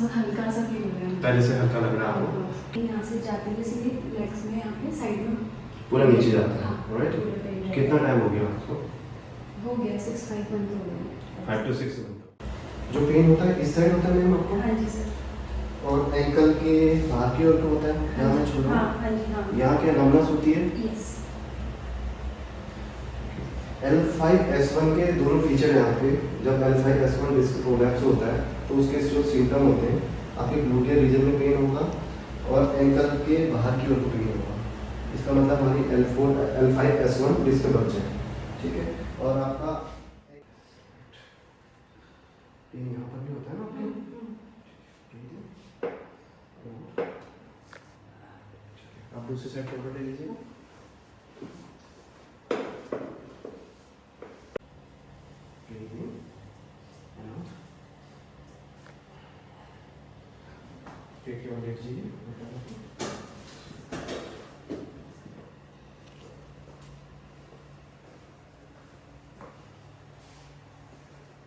बहुत हल्का सा फील हो रहा है। पहले से हल्का लग रहा है आपको? यहाँ से जाते हुए सीधे लेग्स में यहाँ पे साइड में पूरा नीचे जाता है, हाँ, राइट? पूरा पेन कितना टाइम हो गया आपको? हो गया 6-5 मंथ हो गए। 5 to 6 मंथ। जो पेन होता है इस साइड होता है मैम आपको? हाँ जी सर। और एंकल के बाहर की ओर तो होता है, यहाँ मैं छू रहा हूँ। हाँ जी हाँ। यहाँ क्या नमनस होती है? यस। L5S1 के दोनों फीचर हैं यहाँ पे। जब L5S1 डिस्क प्रोलैप्स होता है तो उसके जो सिम्टम होते हैं, आपके ग्लूटियर रीजन में पेन होगा और एंकल के बाहर की ओर पेन होगा। इसका मतलब हमारी L5S1 डिस्क बच जाए, ठीक है? और आपका पेन यहाँ पर भी होता है ना आपके? आप दूसरी साइड टेबल ले लीजिएगा। पेट के लेट जाइए।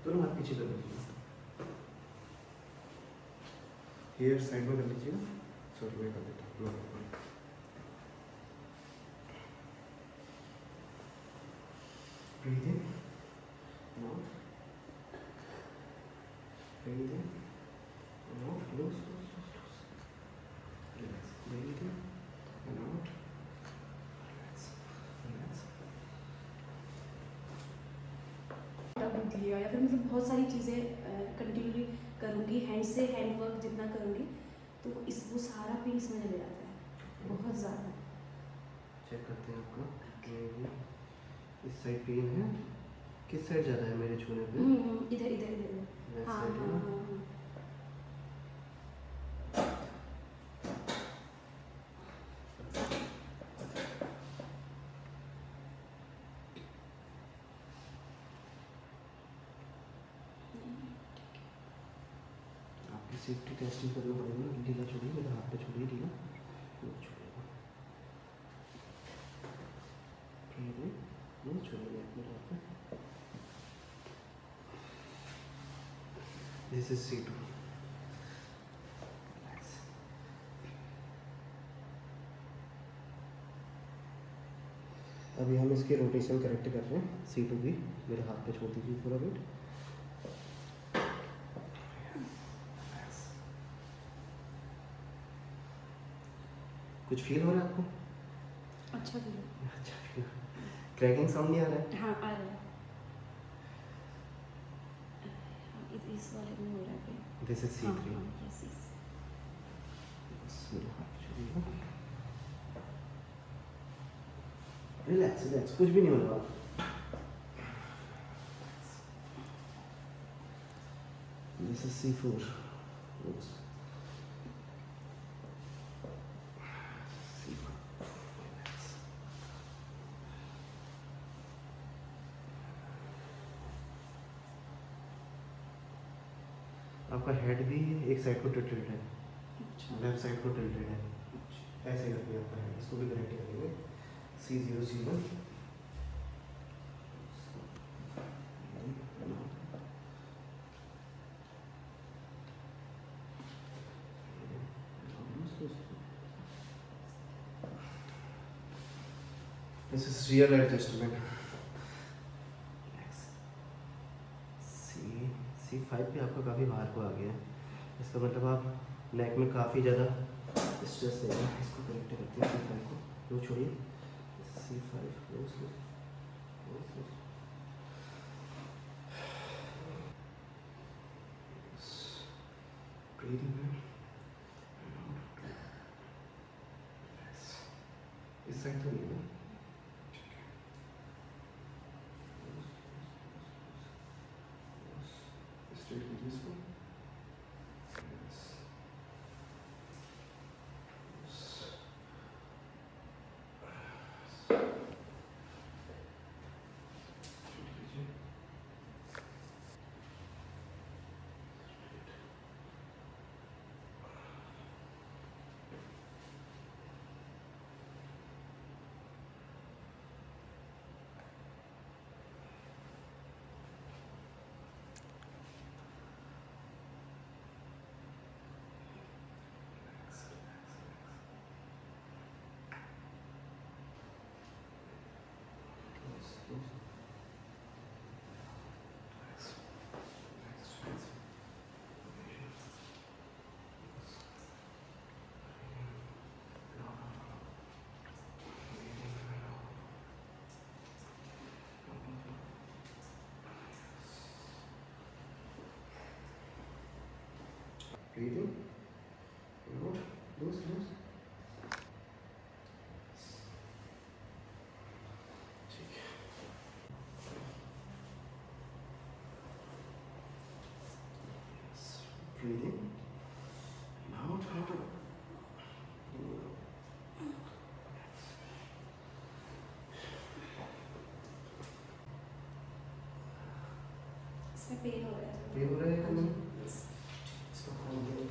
दोनों हाथ पीछे कर लीजिए। हेयर साइड में कर लीजिएगा। सॉरी मैं कर देता हूँ। Breathe in, out. Breathe in, out. Close, close, close, close. Relax. Breathe in and out. Relax, relax. Breath लिया या फिर मतलब बहुत सारी चीज़ें कंटिन्यू करूँगी, हैंड से हैंड वर्क जितना करूँगी तो वो सारा पेन इसमें चले जाता है बहुत ज़्यादा। चेक करते हैं आपका। इस साइड पेन है, किस साइड ज़्यादा है मेरे छूने पे? इधर इधर इधर। हाँ हाँ हाँ हाँ। आपकी सेफ्टी टेस्टिंग करना पड़ेगा ना। ढीला छोड़िए, मेरे हाथ पे छोड़िए, ढीला छोड़िएगा। नहीं छोड़िए मेरे हाथ पे। This is C2। अभी हम इसके रोटेशन करेक्ट कर रहे हैं। C2 भी मेरे हाथ पे छोड़ दीजिए पूरा वेट। कुछ फील हो रहा है आपको? अच्छा फील। अच्छा फील। क्रैकिंग साउंड नहीं आ रहा है? हाँ आ रहा है। इस वाले में हो रहा है। This is C3। Yes yes. Relax relax, कुछ भी नहीं हो रहा। This is C4। आपका हेड भी एक साइड को टिल्टेड है, लेफ्ट साइड को टिल्टेड है। ऐसे करके आपका हेड, इसको भी करेक्ट करेंगे। C0 C1। This is real adjustment। C5 पे आपका काफ़ी बाहर को आ गया है। इसका मतलब आप नेक में काफ़ी ज़्यादा स्ट्रेस दे रहे हैं। इसको करेक्ट करते हैं। C5 को लो छोड़िए। C5 close close close. Breathing में इस साइड तो नहीं है। स्ट्रेट कीजिए इसको। Breathing. Out. Loose, loose. ठीक है. Breathing. Out, out, out. इसमें पेन हो रहा है. पेन हो रहा है कहीं? Yes. इसको खोलिए.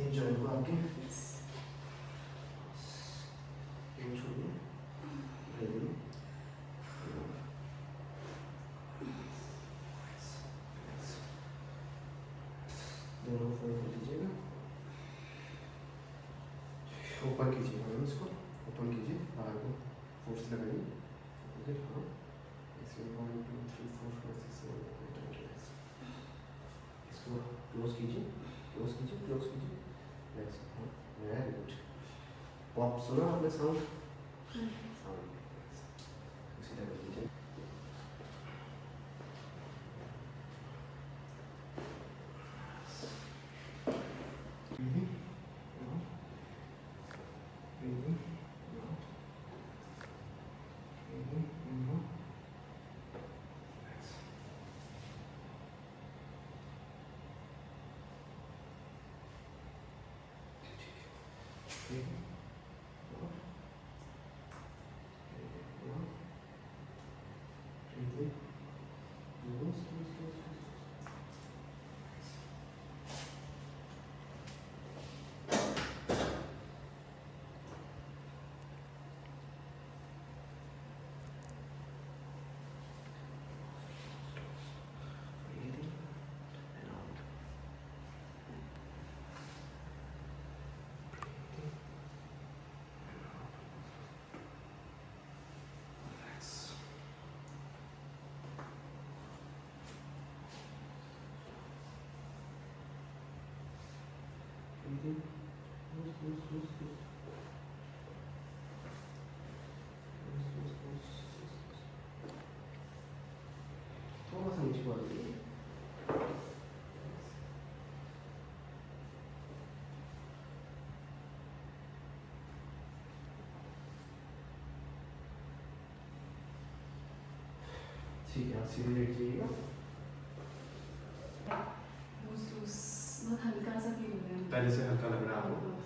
एक जॉइंट को आपके Yes. पेन छोड़िए. Breathing. दोनों फोल्ड कर लीजिएगा. ओपन कीजिए मैम इसको. ओपन कीजिए. बाहर को फोर्स लगाइए. ओके. हाँ. इसमें 1 2 3 4 5 6 7 8 9 इसको क्लोज कीजिए. क्लोज कीजिए. क्लोज कीजिए. नेक्स्ट. हाँ. Very good. पॉप सुना आपने साउंड? साउंड. इसी तरह कीजिए. Breathing. Out. Breathing. Out. Breathing. Out. Breathing. Out. Breathing. Out. Breathing. Loose, loose, loose, loose. Breathing and out. Breathing and out. Relax. Breathing. Loose, loose, loose, loose. Loose, loose, loose, loose, loose. थोड़ा सा नीचे बढ़ जाइए. ठीक है. आप सीधे late जाइएगा. लूज लूज बहुत हल्का सा फील हो रहा है. पहले से हल्का लग रहा है आपको?